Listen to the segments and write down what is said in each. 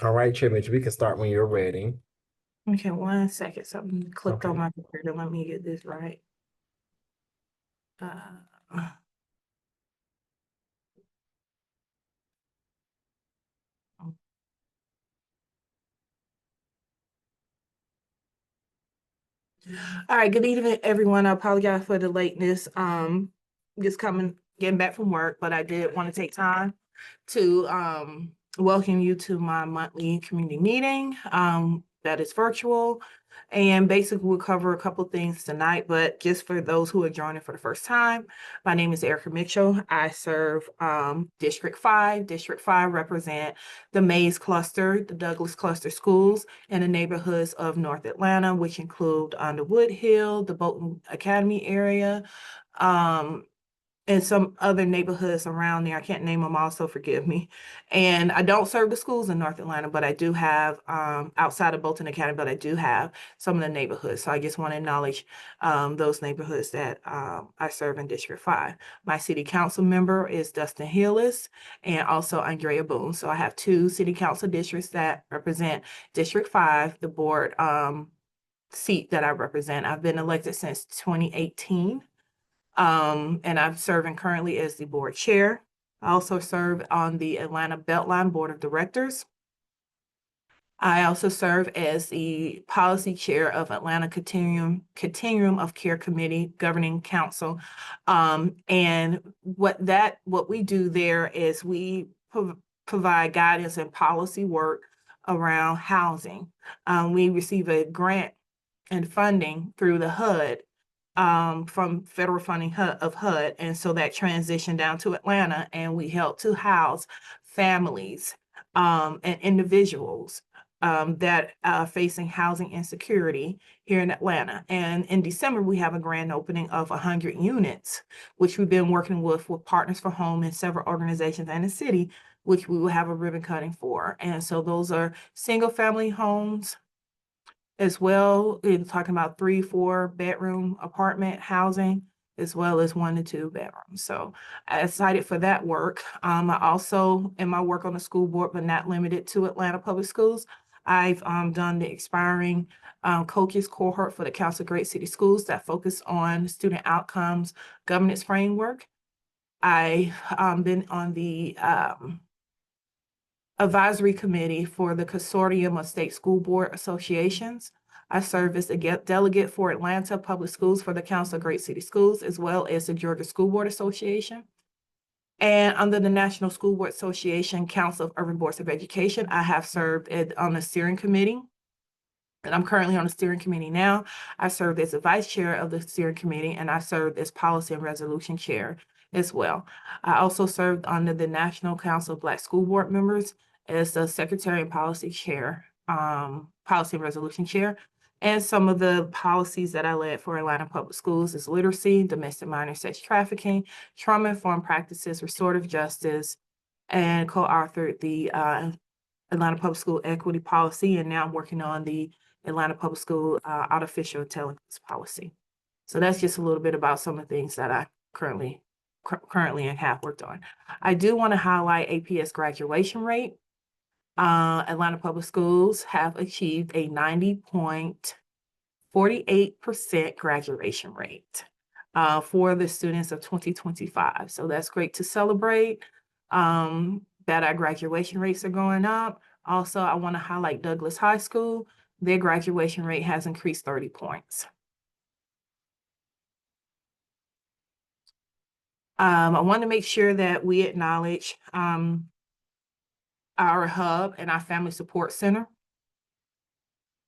All right, Chair Mitchell, we can start when you're ready. Okay, 1 second. Something clicked on Okay. my computer. Let me get this right. Uh, all right, good evening, everyone. I apologize for the lateness. Just getting back from work, but I did want to take time to welcome you to my monthly community meeting that is virtual. And basically, we'll cover a couple things tonight, but just for those who are joining for the first time, my name is Erika Mitchell. I serve District 5. District 5 represent the Mays Cluster, the Douglas Cluster schools, and the neighborhoods of North Atlanta, which include Underwood Hill, the Bolton Academy area, um, and some other neighborhoods around there. I can't name them all, so forgive me. And I don't serve the schools in North Atlanta, but I do have, outside of Bolton Academy, but I do have some of the neighborhoods. So I just want to acknowledge those neighborhoods that I serve in District 5. My city council member is Dustin Hillis and also Andrea Boone. So I have two city council districts that represent District 5, the board seat that I represent. I've been elected since 2018. And I'm serving currently as the board chair. I also serve on the Atlanta Beltline Board of Directors. I also serve as the policy chair of Atlanta Continuum of Care Committee Governing Council. And what we do there is we provide guidance and policy work around housing. We receive a grant and funding through the HUD, from federal funding of HUD. And so that transitioned down to Atlanta, and we help to house families and individuals that are facing housing insecurity here in Atlanta. And in December, we have a grand opening of 100 units, which we've been working with Partners for Home and several organizations in the city, which we will have a ribbon cutting for. And so those are single family homes, as well, in talking about 3, 4 bedroom apartment housing, as well as 1 to 2 bedrooms. So I'm excited for that work. I also, in my work on the school board, but not limited to Atlanta Public Schools, I've done the expiring coaches cohort for the Council of Great City Schools that focus on student outcomes governance framework. I've been on the advisory committee for the Consortium of State School Board Associations. I serve as a delegate for Atlanta Public Schools for the Council of Great City Schools, as well as the Georgia School Board Association. And under the National School Board Association Council of Urban Boards of Education, I have served on the steering committee. And I'm currently on the steering committee now. I served as the vice chair of the steering committee, and I served as policy and resolution chair as well. I also served under the National Council of Black School Board Members as the secretary and policy chair, policy and resolution chair. And some of the policies that I led for Atlanta Public Schools is literacy, domestic minor sex trafficking, trauma-informed practices, restorative justice, and co-authored the Atlanta Public School equity policy. And now I'm working on the Atlanta Public School artificial intelligence policy. So that's just a little bit about some of the things that I currently and have worked on. I do want to highlight APS graduation rate. Atlanta Public Schools have achieved a 90.48% graduation rate for the students of 2025. So that's great to celebrate that our graduation rates are going up. Also, I want to highlight Douglas High School. Their graduation rate has increased 30 points. I want to make sure that we acknowledge our hub and our family support center.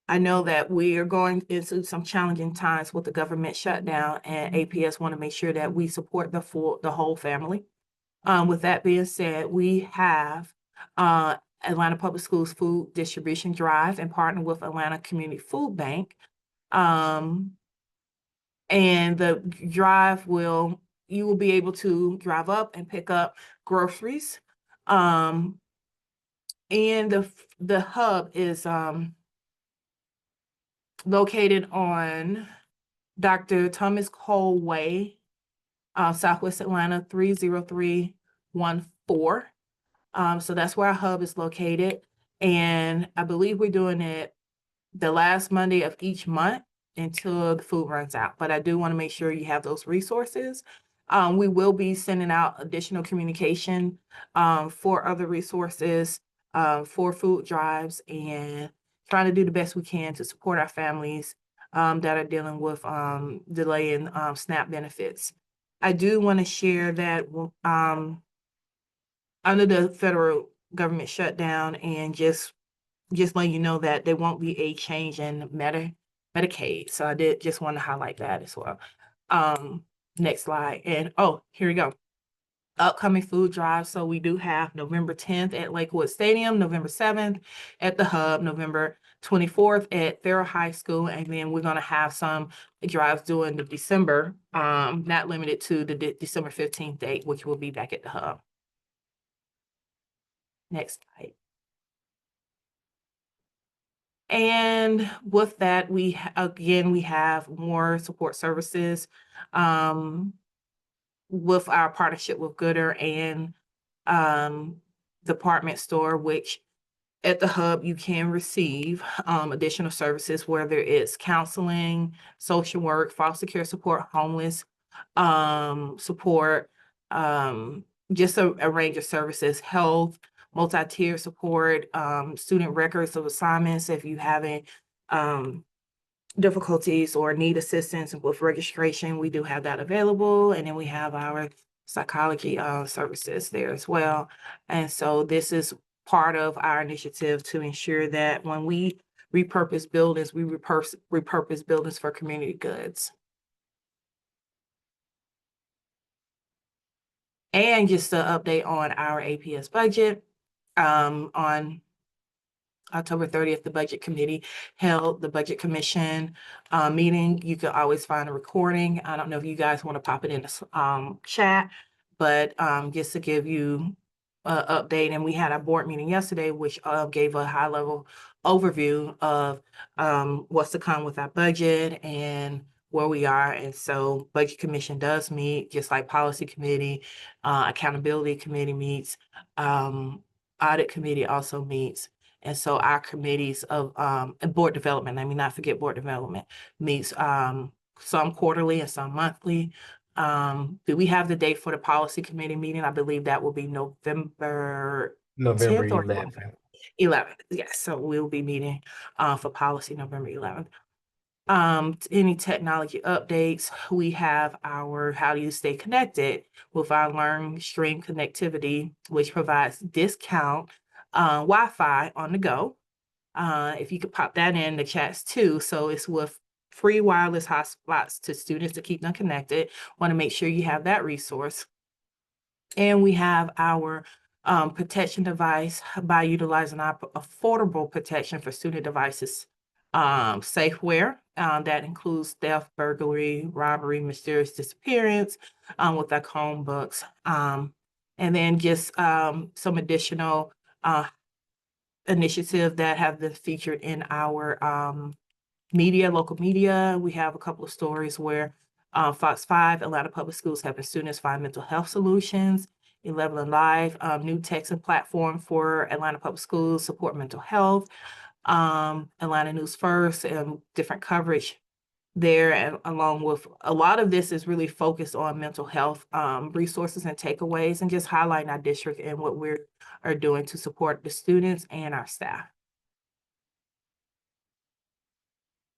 I know that we are going into some challenging times with the government shutdown, and APS want to make sure that we support the whole family. With that being said, we have Atlanta Public Schools Food Distribution Drive and partner with Atlanta Community Food Bank. And the drive you will be able to drive up and pick up groceries. And the hub is located on Dr. Thomas Cole Way, Southwest Atlanta 30314. So that's where our hub is located. And I believe we're doing it the last Monday of each month until the food runs out. But I do want to make sure you have those resources. We will be sending out additional communication for other resources, for food drives, and trying to do the best we can to support our families that are dealing with delay in SNAP benefits. I do want to share that under the federal government shutdown, and just letting you know that there won't be a change in Medicaid. So I did just want to highlight that as well. Next slide. And oh, here we go. Upcoming food drive. So we do have November 10th at Lakewood Stadium, November 7th at the Hub, November 24th at Farrell High School, and then we're going to have some drives during the December, not limited to the December 15th date, which will be back at the Hub. Next slide. And with that, we have more support services with our partnership with Gooder and department store, which at the Hub you can receive additional services, whether it's counseling, social work, foster care support, homeless support, just a range of services, health, multi-tier support, student records of assignments if you having difficulties or need assistance with registration, we do have that available. And then we have our psychology services there as well. And so this is part of our initiative to ensure that when we repurpose buildings, we repurpose buildings for community goods. And just an update on our APS budget. On October 30th, the Budget Committee held the Budget Commission meeting. You can always find a recording. I don't know if you guys want to pop it in the chat, but just to give you an update. And we had our board meeting yesterday, which gave a high-level overview of what's to come with our budget and where we are. And so Budget Commission does meet, just like Policy Committee, Accountability Committee meets, Audit Committee also meets. And so our committees of and board development, let me not forget board development, meets some quarterly and some monthly. Do we have the date for the policy committee meeting? I believe that will be November November 10th or 11th. 11th. Yes, so we'll be meeting for policy November 11th. Any technology updates, we have our How Do You Stay Connected with our Learn Stream connectivity, which provides discount Wi-Fi on the go. If you could pop that in the chats too. So it's with free wireless hotspots to students to keep them connected. Want to make sure you have that resource. And we have our protection device by utilizing our affordable protection for student devices Safeware. That includes theft, burglary, robbery, mysterious disappearance with our Chromebooks. And then just some additional initiatives that have been featured in our media, local media. We have a couple of stories where Fox 5, Atlanta Public Schools helping students find mental health solutions. 11 Live, new texting platform for Atlanta Public Schools, support mental health. Atlanta News First, and different coverage there, and along with a lot of this is really focused on mental health resources and takeaways, and just highlighting our district and what we are doing to support the students and our staff.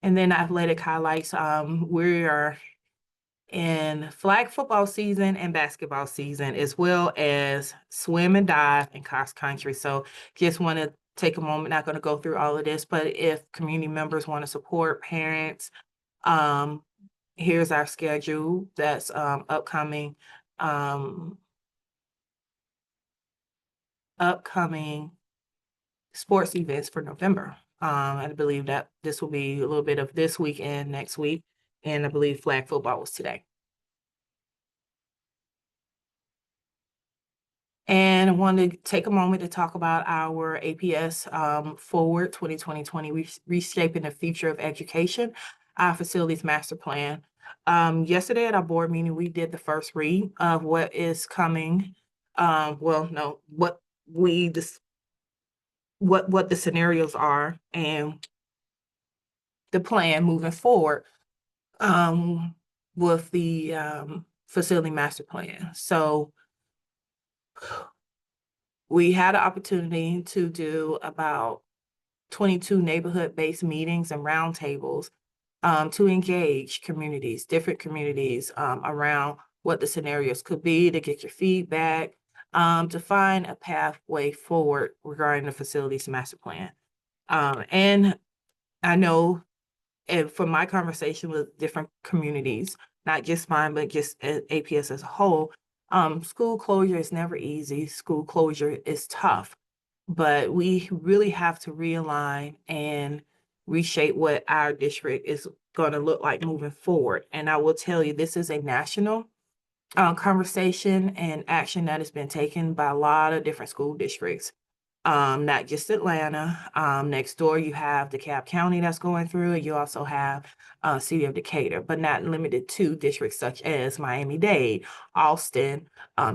And then athletic highlights, we are in flag football season and basketball season, as well as swim and dive and cross country. So just want to take a moment, not going to go through all of this, but if community members want to support parents, here's our schedule that's upcoming sports events for November. I believe that this will be a little bit of this week and next week. And I believe flag football was today. And I wanted to take a moment to talk about our APS Forward 2020 Reshaping the Future of Education, our facilities master plan. Yesterday at our board meeting, we did the first read of what is coming. What we what the scenarios are and the plan moving forward with the facility master plan. So we had an opportunity to do about 22 neighborhood-based meetings and roundtables to engage communities, different communities around what the scenarios could be, to get your feedback, to find a pathway forward regarding the facilities master plan. And I know, and from my conversation with different communities, not just mine, but just APS as a whole, school closure is never easy. School closure is tough, but we really have to realign and reshape what our district is going to look like moving forward. And I will tell you, this is a national conversation and action that has been taken by a lot of different school districts. Not just Atlanta. Next door, you have DeKalb County that's going through it. You also have City of Decatur, but not limited to districts such as Miami-Dade, Austin,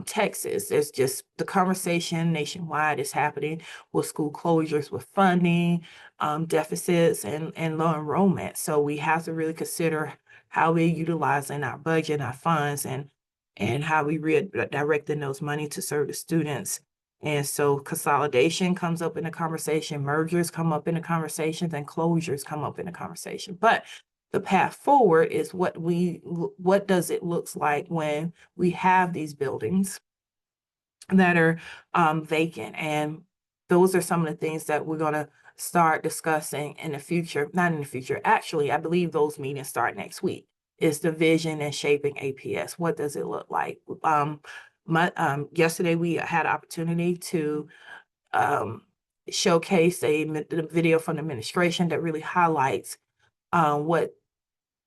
Texas. There's just the conversation nationwide is happening with school closures, with funding, deficits, and low enrollment. So we have to really consider how we're utilizing our budget, our funds, and how we redirecting those money to serve the students. And so consolidation comes up in the conversation, mergers come up in the conversations, and closures come up in the conversation. But the path forward is what does it looks like when we have these buildings that are vacant. And those are some of the things that we're going to start discussing in the future, not in the future. Actually, I believe those meetings start next week. Is the vision and shaping APS. What does it look like? Yesterday we had opportunity to showcase a video from the administration that really highlights what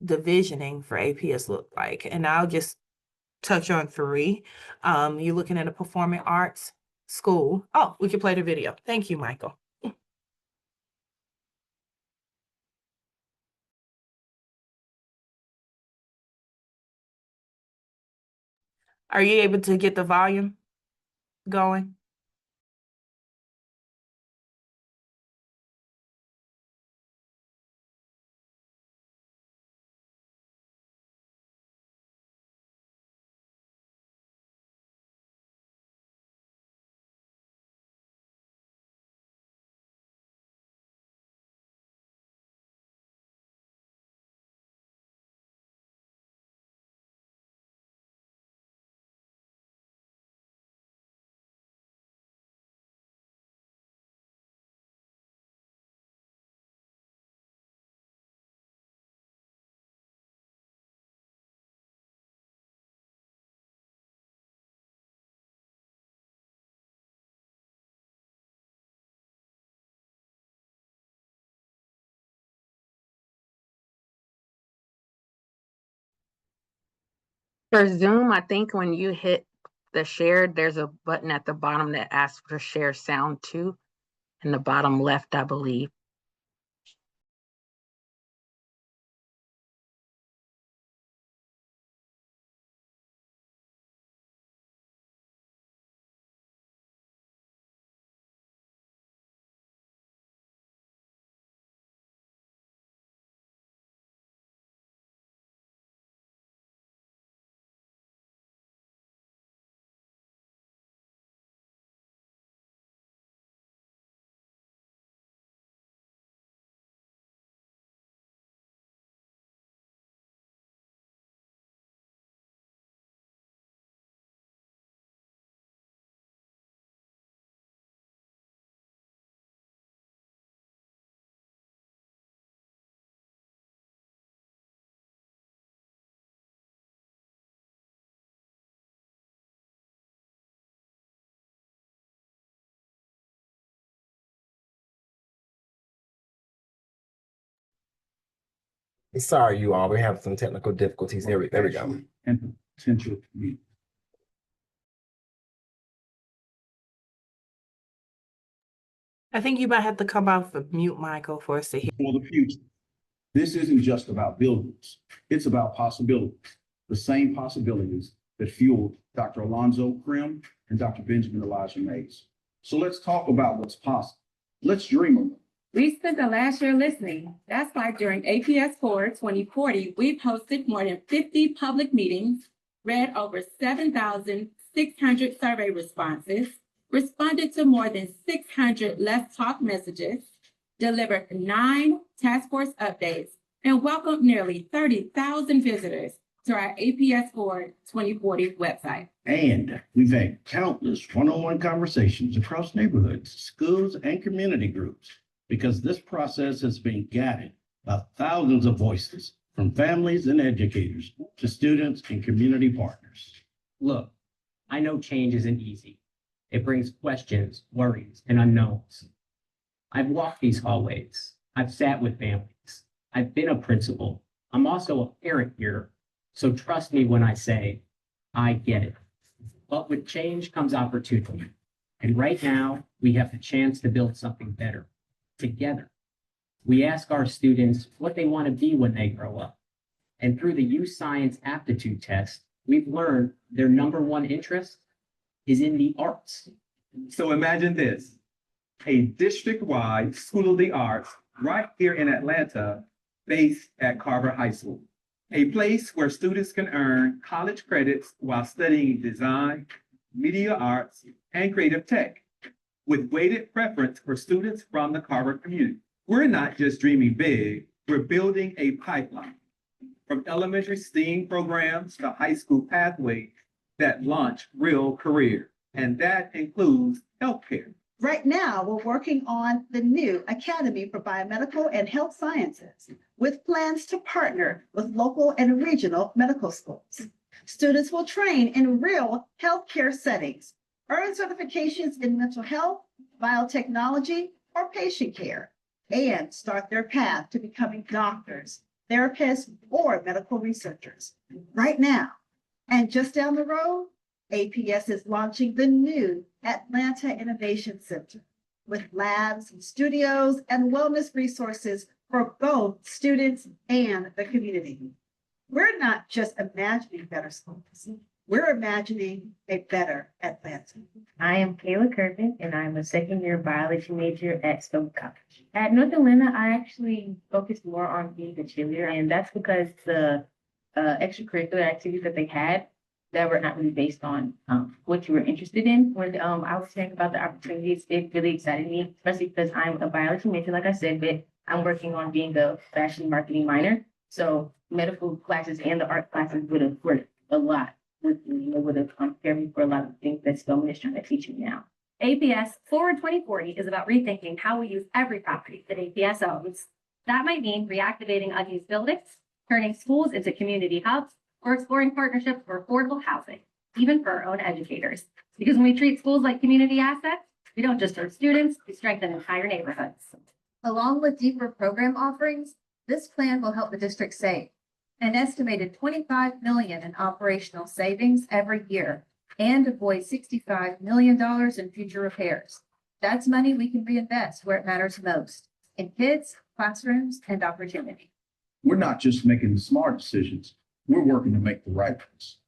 the visioning for APS looked like. And I'll just touch on 3. You're looking at a performing arts school. Oh, we can play the video. Thank you, Michael. Are you able to get the volume going? For Zoom, I think when you hit the share, there's a button at the bottom that asks for share sound too, in the bottom left, I believe. Sorry, you all. We have some technical difficulties. There we go. And potential to be. I think you might have to come off of mute, Michael, for us to hear. For the future. This isn't just about buildings. It's about possibilities. The same possibilities that fueled Dr. Alonzo Krim and Dr. Benjamin Elijah Mays. So let's talk about what's possible. Let's dream of them. We spent the last year listening. That's why during APS 4 2040, we've hosted more than 50 public meetings, read over 7,600 survey responses, responded to more than 600 Let's Talk messages, delivered 9 task force updates, and welcomed nearly 30,000 visitors to our APS 4 2040 website. And we've had countless one-on-one conversations across neighborhoods, schools, and community groups, because this process has been guided by thousands of voices from families and educators to students and community partners. Look, I know change isn't easy. It brings questions, worries, and unknowns. I've walked these hallways. I've sat with families. I've been a principal. I'm also a parent here. So trust me when I say, I get it. But with change comes opportunity. And right now, we have the chance to build something better together. We ask our students what they want to be when they grow up. And through the Youth Science Aptitude Test, we've learned their number one interest is in the arts. So imagine this, a district-wide School of the Arts right here in Atlanta, based at Carver High School, a place where students can earn college credits while studying design, media arts, and creative tech, with weighted preference for students from the Carver community. We're not just dreaming big, we're building a pipeline from elementary STEAM programs to high school pathways that launch real careers, and that includes healthcare. Right now, we're working on the new Academy for Biomedical and Health Sciences with plans to partner with local and regional medical schools. Students will train in real healthcare settings, earn certifications in mental health, biotechnology, or patient care, and start their path to becoming doctors, therapists, or medical researchers right now. And just down the road, APS is launching the new Atlanta Innovation Center with labs and studios and wellness resources for both students and the community. We're not just imagining better schools, we're imagining a better Atlanta. I am Kayla Kirkman, and I'm a second-year biology major at Stone College. At North Atlanta, I actually focused more on being a cheerleader, and that's because the extracurricular activities that they had that were not really based on what you were interested in. When I was hearing about the opportunities, it really excited me, especially because I'm a biology major, like I said, but I'm working on being a fashion marketing minor. So medical classes and the art classes would have worked a lot with me. It would have prepared me for a lot of things that Spelman is trying to teach me now. APS Forward 2040 is about rethinking how we use every property that APS owns. That might mean reactivating unused buildings, turning schools into community hubs, or exploring partnerships for affordable housing, even for our own educators. Because when we treat schools like community assets, we don't just serve students, we strengthen entire neighborhoods. Along with deeper program offerings, this plan will help the district save an estimated $25 million in operational savings every year and avoid $65 million in future repairs. That's money we can reinvest where it matters most, in kids, classrooms, and opportunity. We're not just making the smart decisions, we're working to make the right ones.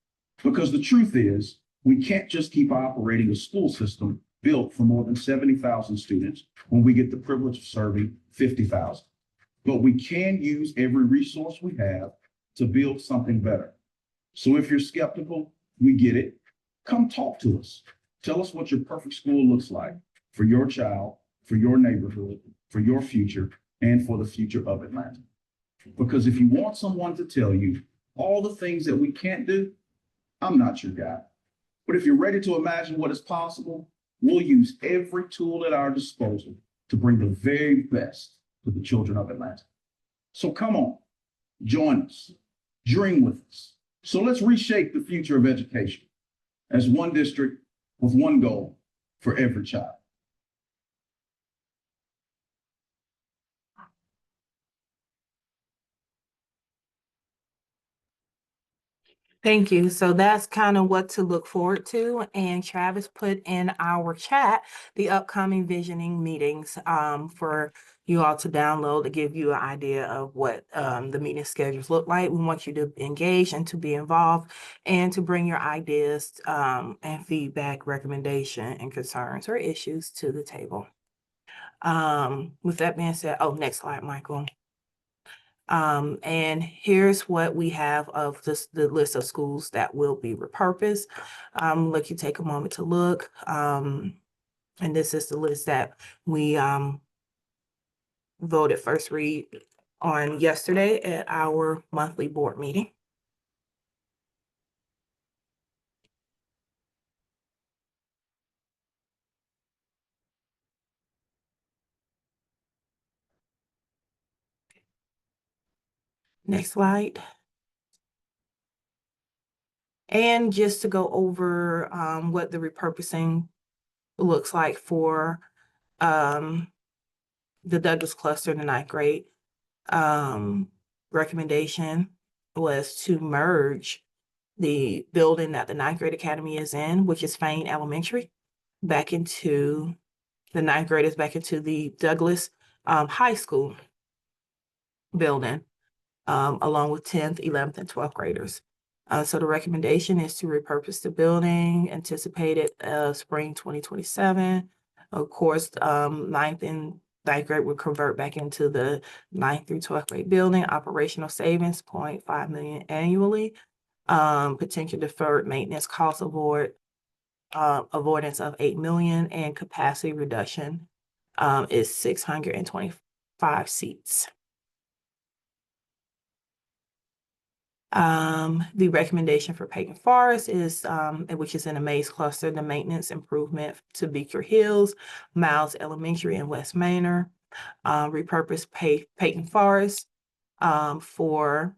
Because the truth is, we can't just keep operating a school system built for more than 70,000 students when we get the privilege of serving 50,000. But we can use every resource we have to build something better. So if you're skeptical, we get it. Come talk to us. Tell us what your perfect school looks like for your child, for your neighborhood, for your future, and for the future of Atlanta. Because if you want someone to tell you all the things that we can't do, I'm not your guy. But if you're ready to imagine what is possible, we'll use every tool at our disposal to bring the very best to the children of Atlanta. So come on, join us, dream with us. So let's reshape the future of education as one district with one goal for every child. Thank you. So that's kind of what to look forward to. And Travis put in our chat the upcoming visioning meetings for you all to download to give you an idea of what the meeting schedules look like. We want you to engage and to be involved and to bring your ideas and feedback, recommendation, and concerns or issues to the table. With that being said, oh, next slide, Michael. And here's what we have of the list of schools that will be repurposed. Look, you take a moment to look. And this is the list that we voted first read on yesterday at our monthly board meeting. Next slide. And just to go over what the repurposing looks like for the Douglas cluster in the ninth grade. Recommendation was to merge the building that the ninth grade academy is in, which is Fain Elementary, back into the ninth graders back into the Douglas High School building, along with 10th, 11th, and 12th graders. So the recommendation is to repurpose the building, anticipated spring 2027. Of course, ninth and ninth grade will convert back into the 9th through 12th grade building. Operational savings, 0.5 million annually. Potential deferred maintenance cost avoidance of 8 million, and capacity reduction is 625 seats. The recommendation for Peyton Forest is, which is in the Maze cluster, the maintenance improvement to Beecher Hills, Miles Elementary, and West Manor. Repurpose Peyton Forest for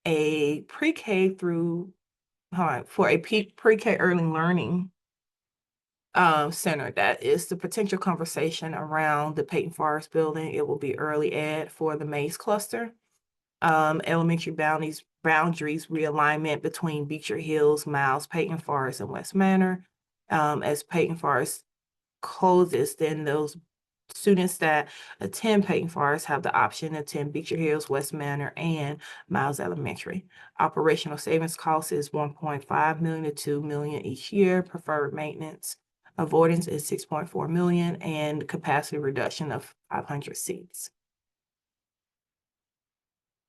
a pre-K through, for a pre-K early learning center. That is the potential conversation around the Peyton Forest building. It will be early ed for the Maze cluster. Elementary boundaries realignment between Beecher Hills, Miles, Peyton Forest, and West Manor. As Peyton Forest closes, then those students that attend Peyton Forest have the option to attend Beecher Hills, West Manor, and Miles Elementary. Operational savings cost is 1.5 million to 2 million each year. Preferred maintenance avoidance is 6.4 million, and capacity reduction of 500 seats.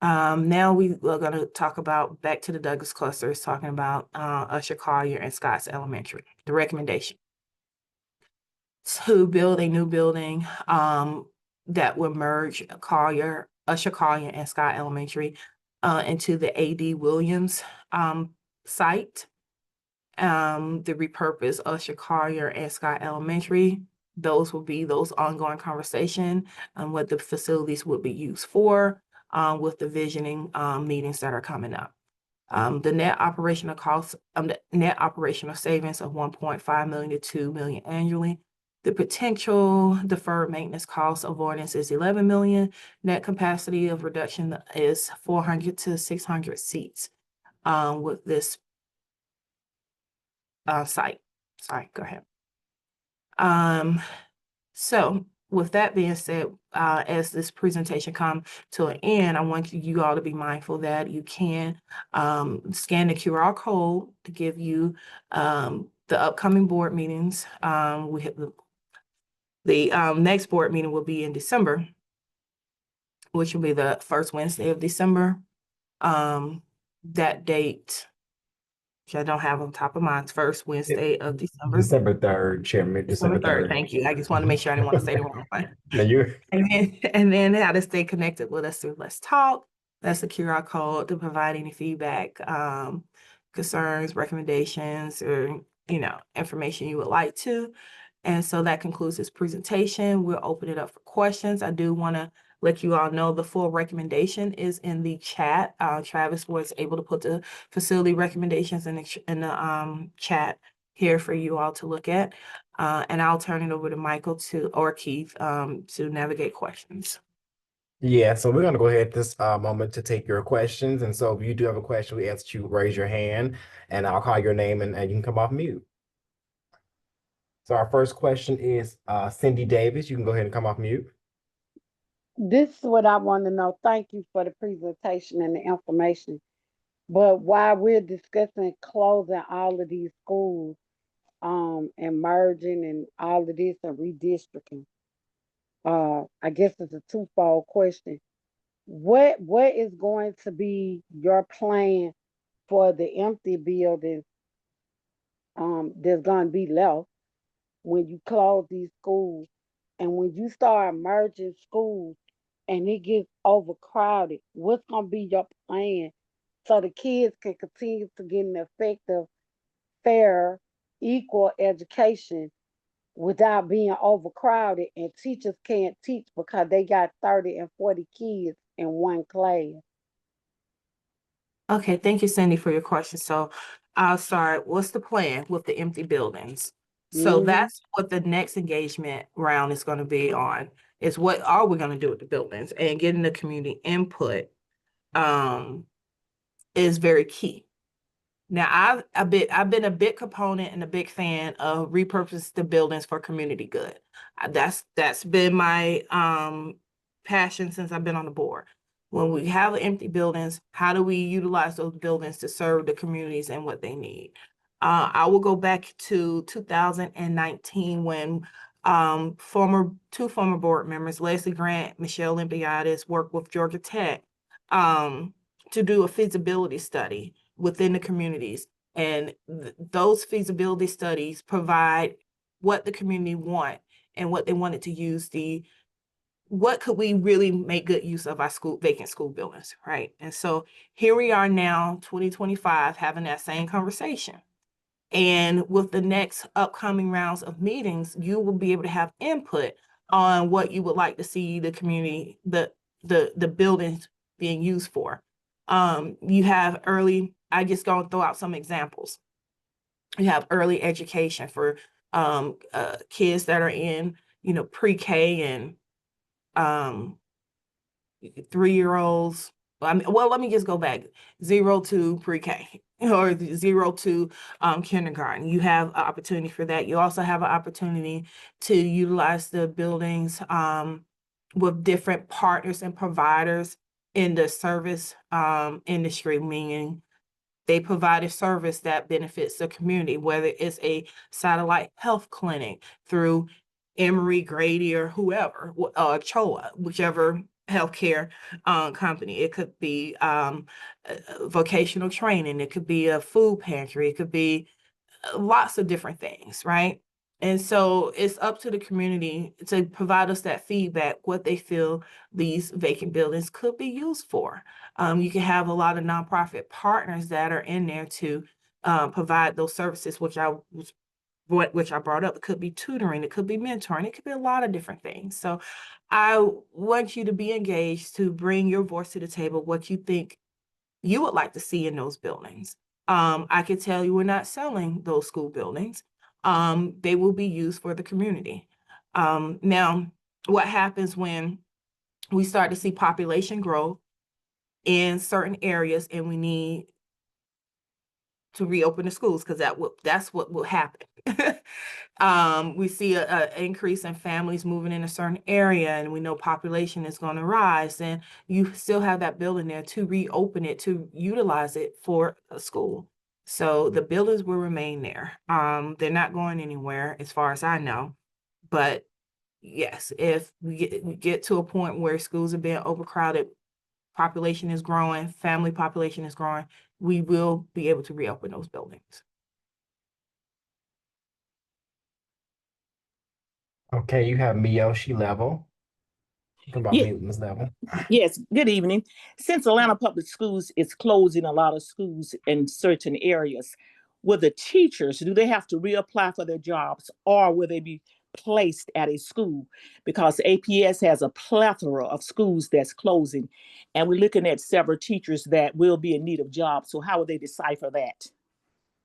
Now we are going to talk about back to the Douglas clusters, talking about Usher Collier and Scotts Elementary. The recommendation to build a new building that will merge Usher Collier and Scott Elementary into the A.D. Williams site. The repurpose Usher Collier and Scott Elementary. Those will be those ongoing conversation on what the facilities would be used for. With the visioning meetings that are coming up. The net operational costs, the net operational savings of 1.5 million to 2 million annually. The potential deferred maintenance cost avoidance is 11 million. Net capacity of reduction is 400 to 600 seats with this site. Sorry, go ahead. So with that being said, as this presentation comes to an end, I want you all to be mindful that you can scan the QR code to give you the upcoming board meetings. We have the next board meeting will be in December, which will be the first Wednesday of December. That date, which I don't have on top of mind, first Wednesday of December. December 3rd, Chairman. December 3rd. Thank you. I just wanted to make sure I didn't want to say the wrong thing. No, you're And then how to stay connected with us through Let's Talk. That's the QR code to provide any feedback, concerns, recommendations, or information you would like to. And so that concludes this presentation. We'll open it up for questions. I do want to let you all know the full recommendation is in the chat. Travis was able to put the facility recommendations in the chat here for you all to look at. And I'll turn it over to Michael or Keith to navigate questions. Yeah, so we're going to go ahead this moment to take your questions. And so if you do have a question, we ask that you raise your hand and I'll call your name and you can come off mute. So our first question is Cindy Davis. You can go ahead and come off mute. This is what I want to know. Thank you for the presentation and the information. But while we're discussing closing all of these schools and merging and all of this and redistricting, I guess it's a twofold question. What is going to be your plan for the empty buildings that's going to be left when you close these schools and when you start merging schools and it gets overcrowded? What's going to be your plan so the kids can continue to get an effective, fair, equal education without being overcrowded and teachers can't teach because they got 30 and 40 kids in one class? Okay, thank you, Cindy, for your question. So I'll start. What's the plan with the empty buildings? So Hmm. that's what the next engagement round is going to be on, is what are we going to do with the buildings, and getting the community input um, is very key. Now, I've been a big component and a big fan of repurpose the buildings for community good. That's been my passion since I've been on the board. When we have empty buildings, how do we utilize those buildings to serve the communities and what they need? I will go back to 2019 when two former board members, Leslie Grant, Michelle Olympiadis, worked with Georgia Tech to do a feasibility study within the communities. And those feasibility studies provide what the community want and what they wanted to use what could we really make good use of our vacant school buildings, right? And so here we are now, 2025, having that same conversation. And with the next upcoming rounds of meetings, you will be able to have input on what you would like to see the community, the buildings being used for. You have I just gonna throw out some examples. You have early education for kids that are in, pre-K and um 3-year-olds. Well, let me just go back. 0 to pre-K or 0 to kindergarten. You have an opportunity for that. You also have an opportunity to utilize the buildings with different partners and providers in the service industry, meaning they provide a service that benefits the community, whether it's a satellite health clinic through Emory, Grady, or whoever, CHOA, whichever healthcare company. It could be vocational training. It could be a food pantry. It could be lots of different things, right? And so it's up to the community to provide us that feedback, what they feel these vacant buildings could be used for. You can have a lot of nonprofit partners that are in there to provide those services, which I brought up. It could be tutoring, it could be mentoring, it could be a lot of different things. So I want you to be engaged, to bring your voice to the table, what you think you would like to see in those buildings. I can tell you we're not selling those school buildings. They will be used for the community. Now, what happens when we start to see population growth in certain areas and we need to reopen the schools, because that's what will happen. We see an increase in families moving in a certain area, and we know population is going to rise, and you still have that building there to reopen it, to utilize it for a school. So the buildings will remain there. They're not going anywhere as far as I know. But yes, if we get to a point where schools are being overcrowded, population is growing, family population is growing, we will be able to reopen those buildings. Okay, you have Miyoshi Level. You can about Yeah, mute Ms. Level. yes, good evening. Since Atlanta Public Schools is closing a lot of schools in certain areas, will the teachers, do they have to reapply for their jobs, or will they be placed at a school? Because APS has a plethora of schools that's closing, and we're looking at several teachers that will be in need of jobs. So how will they decipher that?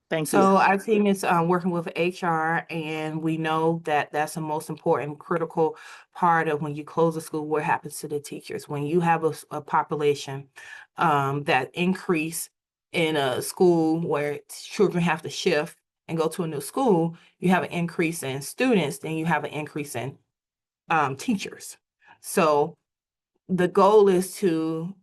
Thank you. So our team is working with HR, and we know that that's the most important, critical part of when you close a school. What happens to the teachers when you have a population that increase in a school where children have to shift and go to a new school? You have an increase in students, then you have an increase in teachers. So the goal is to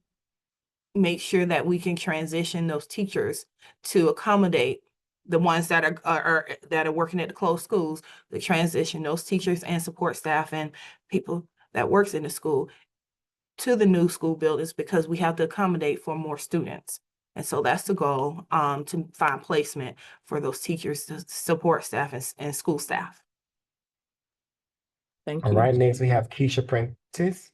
make sure that we can transition those teachers to accommodate the ones that are working at the closed schools, to transition those teachers and support staff and people that works in the school to the new school buildings because we have to accommodate for more students. And so that's the goal, to find placement for those teachers, support staff, and school staff. Thank All you. right, next we have Keisha Prentice.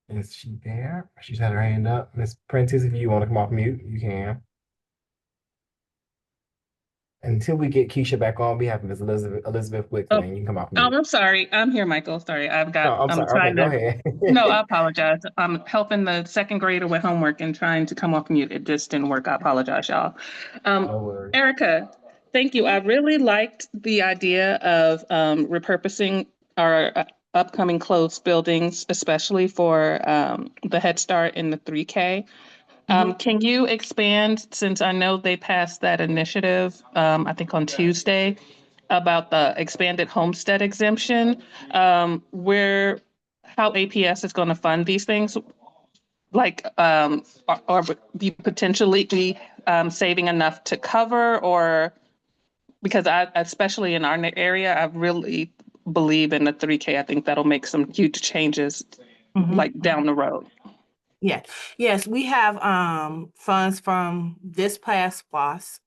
Is she there? She's had her hand up. Miss Prentice, if you want to come off mute, you can. Until we get Keisha back on, we have Miss Elizabeth Wickman. You can come off Oh, mute. I'm sorry. I'm here, Michael. Sorry. Oh, I'm sorry. Okay, trying go to, ahead. no, I apologize. I'm helping the second grader with homework and trying to come off mute. It just didn't work. I apologize, y'all. No worries. Erica, thank you. I really liked the idea of repurposing our upcoming closed buildings, especially for the Head Start and the 3K. Can you expand, since I know they passed that initiative, I think on Tuesday, about the expanded homestead exemption, how APS is going to fund these things? Like, or be potentially be saving enough to cover, or because especially in our area, I really believe in the 3K. I think that'll make some huge changes, like down the road. Yeah, yes, we have funds from this past SPLOS,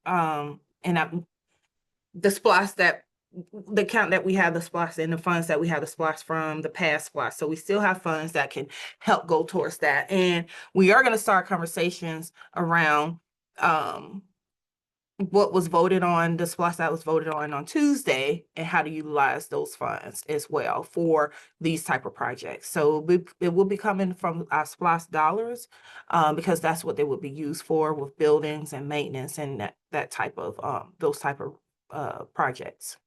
the SPLOS the account that we have the SPLOS and the funds that we have the SPLOS from the past SPLOS. So we still have funds that can help go towards that. And we are going to start conversations around what was voted on, the SPLOS that was voted on Tuesday, and how to utilize those funds as well for these type of projects. So it will be coming from our SPLOS dollars, because that's what they would be used for with buildings and maintenance and that type of those type of projects.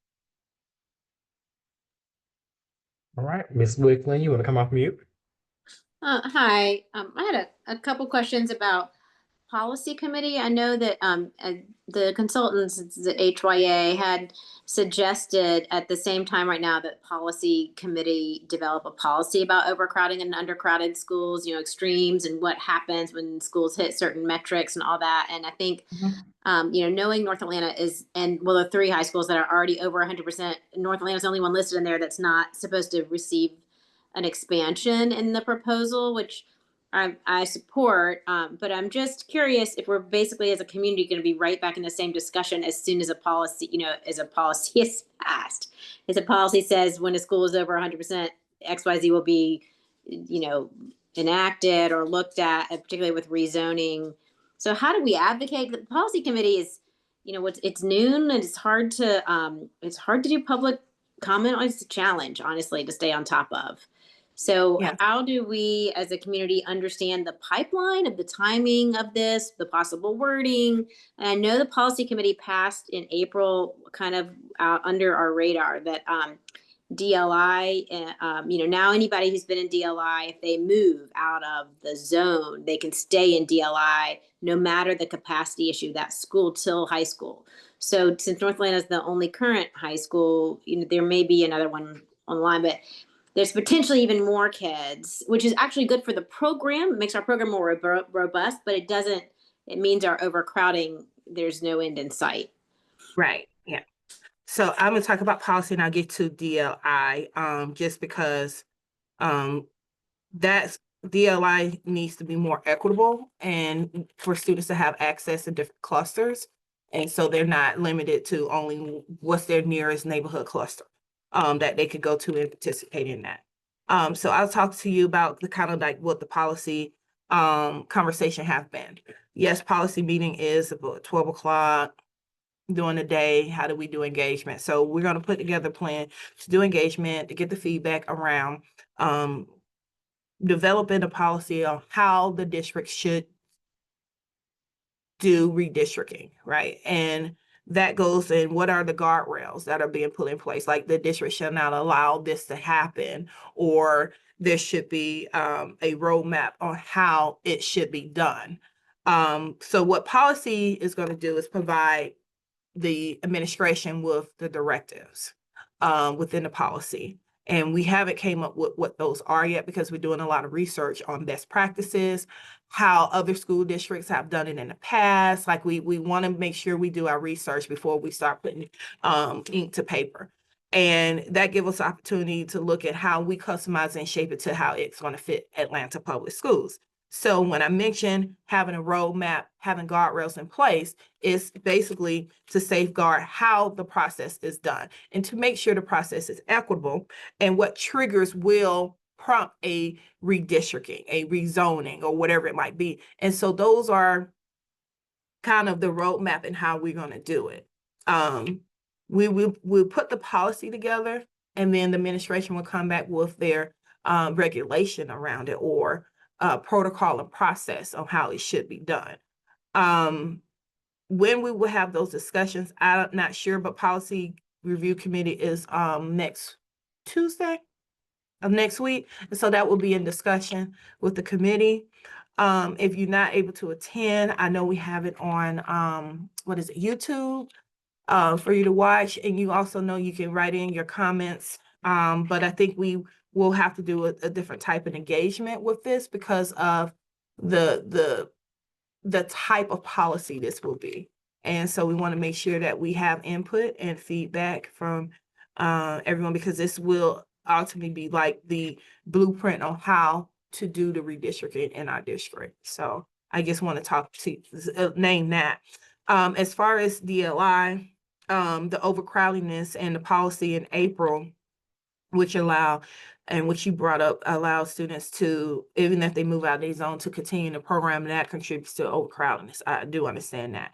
All right, Miss Wickman, you want to come off mute? Hi, I had a couple questions about policy committee. I know that the consultants, the HYA, had suggested at the same time right now that policy committee develop a policy about overcrowding and undercrowded schools, you know, extremes and what happens when schools hit certain metrics and all that. And I think, you know, knowing North Atlanta the 3 high schools that are already over 100%, North Atlanta's the only one listed in there that's not supposed to receive an expansion in the proposal, which I support, but I'm just curious if we're basically as a community going to be right back in the same discussion as soon as a policy, you know, as a policy is passed. As a policy says when a school is over 100%, XYZ will be, you know, enacted or looked at, particularly with rezoning. So how do we advocate? The policy committee is, you know, it's noon and it's hard to do public comment. It's a challenge, honestly, to stay on top of. So how do we as a community understand the pipeline of the timing of this, the possible wording? And I know the policy committee passed in April, kind of under our radar, that DLI, you know, now anybody who's been in DLI, if they move out of the zone, they can stay in DLI no matter the capacity issue, that school till high school. So since North Atlanta is the only current high school, you know, there may be another one online, but there's potentially even more kids, which is actually good for the program. It makes our program more robust, but it means our overcrowding, there's no end in sight. Right, yeah. So I'm gonna talk about policy and I'll get to DLI, just because that's DLI needs to be more equitable and for students to have access to different clusters. And so they're not limited to only what's their nearest neighborhood cluster that they could go to and participate in that. So I'll talk to you about the kind of like what the policy conversation have been. Yes, policy meeting is about 12 o'clock during the day. How do we do engagement? So we're going to put together a plan to do engagement, to get the feedback around developing a policy on how the district should do redistricting, right? And that goes in what are the guardrails that are being put in place, like the district shall not allow this to happen, or there should be a roadmap on how it should be done. So what policy is going to do is provide the administration with the directives within the policy. And we haven't came up with what those are yet because we're doing a lot of research on best practices, how other school districts have done it in the past. Like we want to make sure we do our research before we start putting ink to paper. And that gives us opportunity to look at how we customize and shape it to how it's going to fit Atlanta Public Schools. So when I mentioned having a roadmap, having guardrails in place, is basically to safeguard how the process is done and to make sure the process is equitable and what triggers will prompt a redistricting, a rezoning, or whatever it might be. And so those are kind of the roadmap and how we're going to do it. We'll put the policy together, and then the administration will come back with their regulation around it, or protocol and process on how it should be done. When we will have those discussions, I'm not sure, but policy review committee is next Tuesday of next week. And so that will be in discussion with the committee. If you're not able to attend, I know we have it on YouTube for you to watch. And you also know you can write in your comments. But I think we will have to do a different type of engagement with this because of the type of policy this will be. And so we want to make sure that we have input and feedback from everyone, because this will ultimately be like the blueprint on how to do the redistricting in our district. So I just want to talk to name that. As far as DLI, the overcrowdedness and the policy in April, which you brought up, allow students to, even if they move out of their zone, to continue the program, and that contributes to overcrowdedness. I do understand that.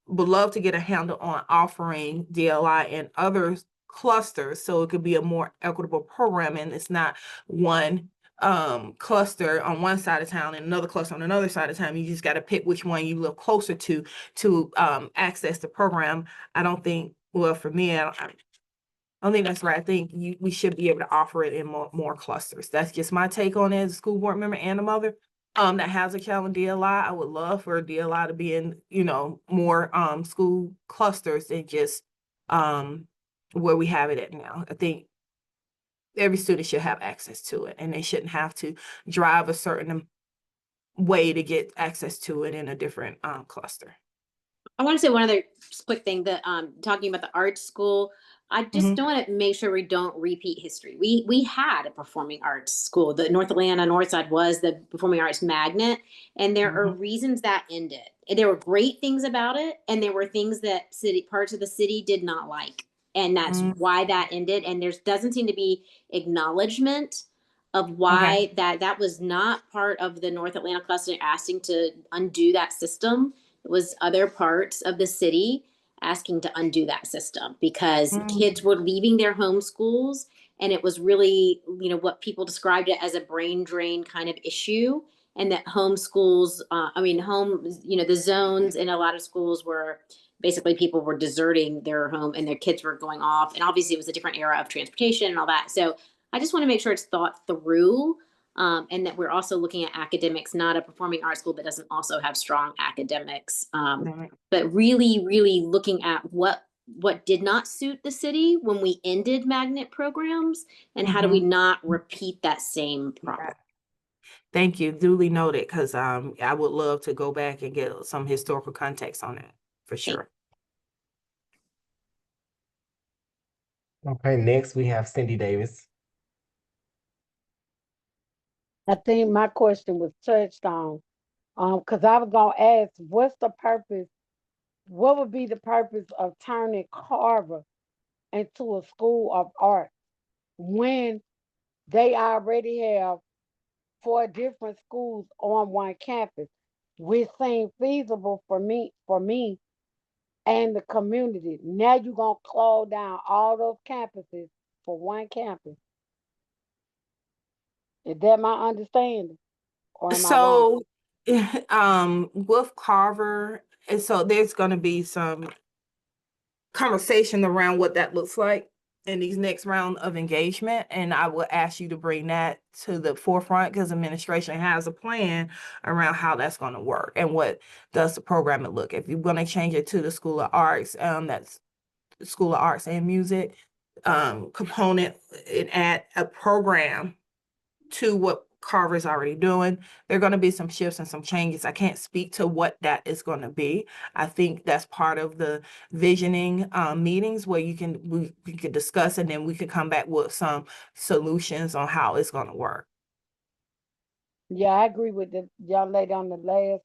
Would love to get a handle on offering DLI in other clusters so it could be a more equitable program, and it's not one cluster on one side of town and another cluster on another side of town. You just got to pick which one you live closer to access the program. I don't think, well, for me, I don't think that's right. I think we should be able to offer it in more clusters. That's just my take on it as a school board member and a mother that has a child in DLI. I would love for DLI to be in, more school clusters than just where we have it at now. I think every student should have access to it, and they shouldn't have to drive a certain way to get access to it in a different cluster. I want to say one other quick thing, that talking about the art school, I just don't want to make sure we don't repeat history. We had a performing arts school. The North Atlanta North Side was the performing arts magnet, and there are reasons that ended. And there were great things about it, and there were things that parts of the city did not like, and that's why that ended. And there doesn't seem to be acknowledgement of why that was not part of the North Atlanta cluster asking to undo that system. It was other parts of the city asking to undo that system because kids were leaving their home schools, and it was really, what people described it as a brain drain kind of issue. And that home schools, the zones in a lot of schools were basically people were deserting their home and their kids were going off. And obviously it was a different era of transportation and all that. So I just want to make sure it's thought through. And that we're also looking at academics, not a performing arts school that doesn't also have strong academics, but really, really looking at what did not suit the city when we ended magnet programs, and how do we not repeat that same problem. Thank you. Duly noted, because I would love to go back and get some historical context on that for sure. Okay, next we have Cindy Davis. I think my question was touched on, because I was gonna ask, what would be the purpose of turning Carver into a school of art when they already have 4 different schools on one campus, which seemed feasible for me and the community. Now you're gonna close down all those campuses for one campus. Is that my understanding, or am I wrong? So, with Carver, and so there's going to be some conversation around what that looks like in these next round of engagement, and I will ask you to bring that to the forefront, because administration has a plan around how that's going to work and what does the programming look. If you're going to change it to the School of Arts, that's School of Arts and Music component, and add a program to what Carver's already doing. There are going to be some shifts and some changes. I can't speak to what that is going to be. I think that's part of the visioning meetings where we could discuss, and then we could come back with some solutions on how it's going to work. Yeah, I agree with the young lady on the last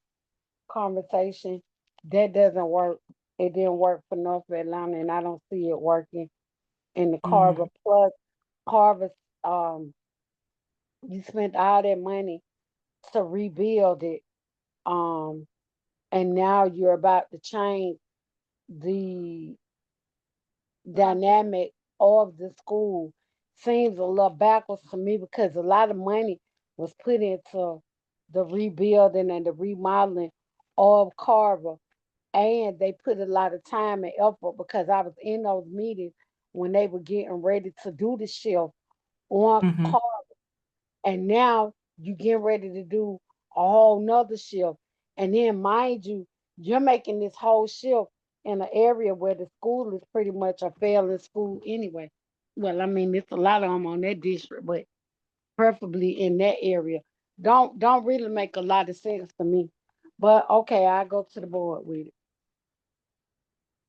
conversation. That doesn't work. It didn't work for North Atlanta, and I don't see it working in the Carver. Plus, Carver's you spent all that money to rebuild it, and now you're about to change the dynamic of the school. Seems a little backwards to me because a lot of money was put into the rebuilding and the remodeling of Carver, and they put a lot of time and effort because I was in those meetings when they were getting ready to do the shift on Carver. And now you getting ready to do a whole nother shift. And then mind you, you're making this whole shift in an area where the school is pretty much a failing school anyway. Well, I mean, there's a lot of them on that district, but preferably in that area. Don't really make a lot of sense to me. But okay, I go to the board with it.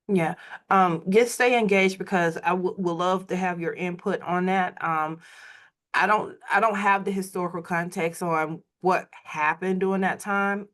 Yeah, just stay engaged because I would love to have your input on that. I don't have the historical context on what happened during that time.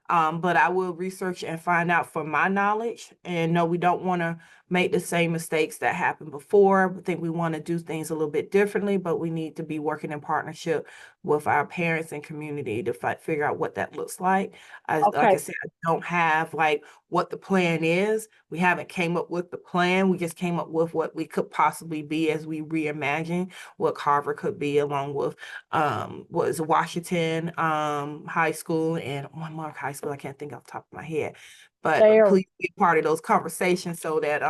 But I will research and find out from my knowledge. And no, we don't want to make the same mistakes that happened before. I think we want to do things a little bit differently, but we need to be working in partnership with our parents and community to figure out what that looks like. Like I Okay, said, I don't have like what the plan is. We haven't came up with the plan. We just came up with what we could possibly be as we reimagine what Carver could be, along with what is Washington High School and one more high school I can't think off the top of my head. But there. please be a part of those conversations so that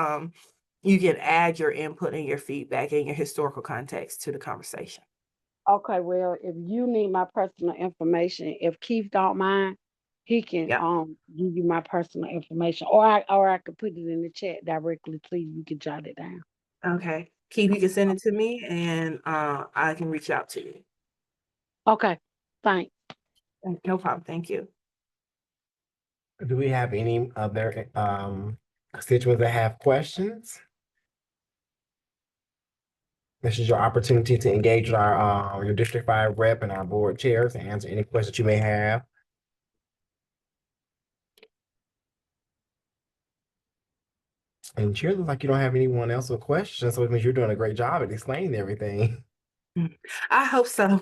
you can add your input and your feedback and your historical context to the conversation. Okay, well, if you need my personal information, if Keith don't mind, he can Yeah. give you my personal information, or I could put it in the chat directly to you. You can jot it down. Okay. Keith, you can send it to me and I can reach out to you. Okay, thanks. No problem. Thank you. Do we have any other constituents that have questions? This is your opportunity to engage with our your District 5 rep and our board chairs and answer any questions you may have. And Chair, looks like you don't have anyone else with questions, so it means you're doing a great job at explaining everything. I hope so.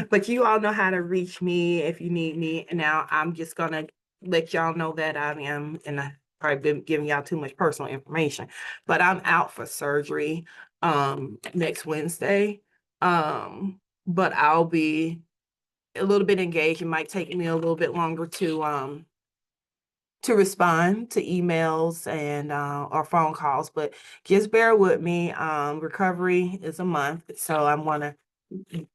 But you all know how to reach me if you need me. And now I'm just gonna let y'all know that I am, and I probably been giving y'all too much personal information, but I'm out for surgery next Wednesday. But I'll be a little bit engaged. It might take me a little bit longer to respond to emails and or phone calls, but just bear with me. Recovery is a month, so I want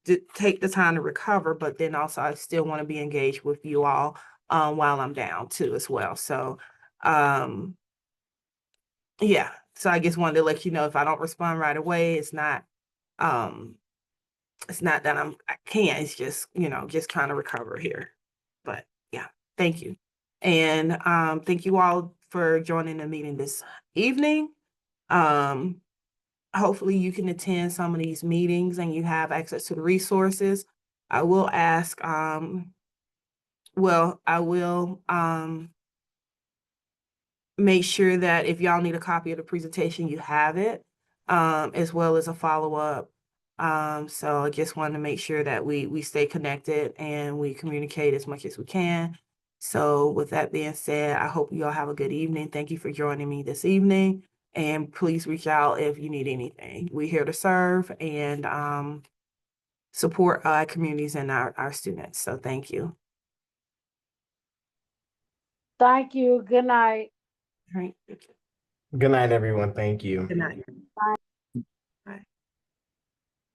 to take the time to recover, but then also I still want to be engaged with you all while I'm down too as well. So yeah, so I just wanted to let you know if I don't respond right away, um it's not that I can't, it's just, just trying to recover here. But yeah, thank you. And thank you all for joining the meeting this evening. Hopefully you can attend some of these meetings and you have access to the resources. I will ask, I will make sure that if y'all need a copy of the presentation, you have it, as well as a follow-up. So I just wanted to make sure that we stay connected and we communicate as much as we can. So with that being said, I hope you all have a good evening. Thank you for joining me this evening. And please reach out if you need anything. We're here to serve and support our communities and our students. So thank you. Thank you. Good night. All right. Good night, everyone. Thank you. Good night. Bye.